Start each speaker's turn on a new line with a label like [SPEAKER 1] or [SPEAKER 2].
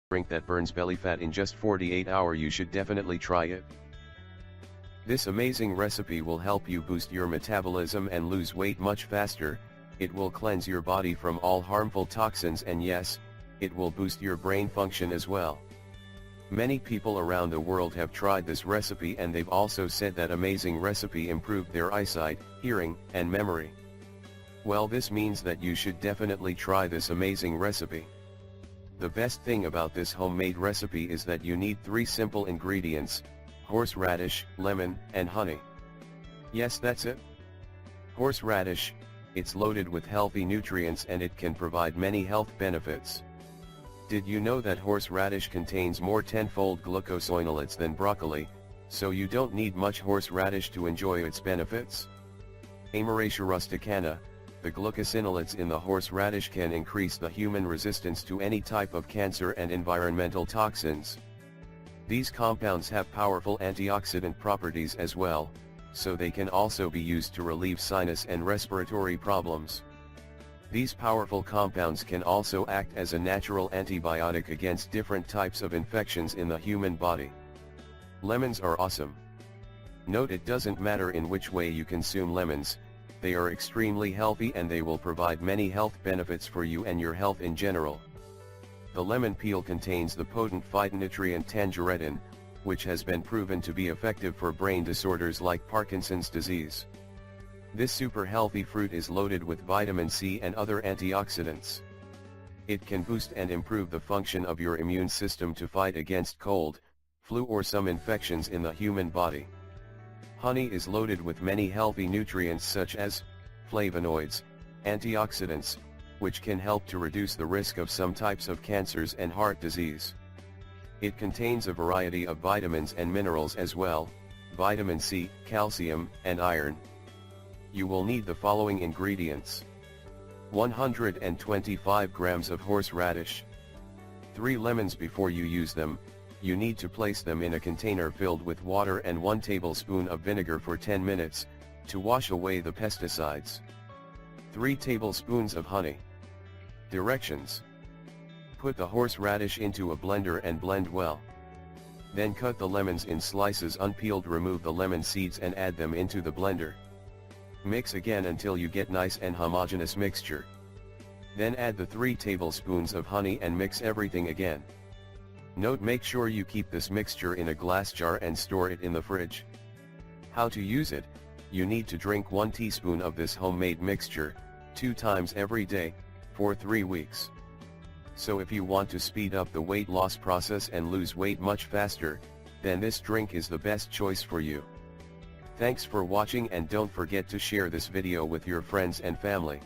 [SPEAKER 1] Drink that burns belly fat in just 48 hours. You should definitely try it. This amazing recipe will help you boost your metabolism and lose weight much faster. It will cleanse your body from all harmful toxins, and yes, it will boost your brain function as well. Many people around the world have tried this recipe, and they've also said that amazing recipe improved their eyesight, hearing, and memory. Well, this means that you should definitely try this amazing recipe. The best thing about this homemade recipe is that you need 3 simple ingredients: horseradish, lemon, and honey. Yes, that's it. Horseradish, it's loaded with healthy nutrients and it can provide many health benefits. Did you know that horseradish contains more tenfold glucosinolates than broccoli, so you don't need much horseradish to enjoy its benefits? Amaracia rusticana, the glucosinolates in the horseradish can increase the human resistance to any type of cancer and environmental toxins. These compounds have powerful antioxidant properties as well, so they can also be used to relieve sinus and respiratory problems. These powerful compounds can also act as a natural antibiotic against different types of infections in the human body. Lemons are awesome. Note, it doesn't matter in which way you consume lemons, they are extremely healthy and they will provide many health benefits for you and your health in general. The lemon peel contains the potent phytonutrient tangeritin, which has been proven to be effective for brain disorders like Parkinson's disease. This super healthy fruit is loaded with vitamin C and other antioxidants. It can boost and improve the function of your immune system to fight against cold, flu or some infections in the human body. Honey is loaded with many healthy nutrients such as flavonoids, antioxidants, which can help to reduce the risk of some types of cancers and heart disease. It contains a variety of vitamins and minerals as well: vitamin C, calcium, and iron. You will need the following ingredients: 125 grams of horseradish, 3 lemons. Before you use them, you need to place them in a container filled with water and 1 tablespoon of vinegar for 10 minutes, to wash away the pesticides. 3 tablespoons of honey. Directions: put the horseradish into a blender and blend well. Then cut the lemons in slices unpeeled. Remove the lemon seeds and add them into the blender. Mix again until you get nice and homogeneous mixture. Then add the 3 tablespoons of honey and mix everything again. Note: make sure you keep this mixture in a glass jar and store it in the fridge. How to use it: you need to drink 1 teaspoon of this homemade mixture 2 times every day, for 3 weeks. So if you want to speed up the weight loss process and lose weight much faster, then this drink is the best choice for you. Thanks for watching, and don't forget to share this video with your friends and family.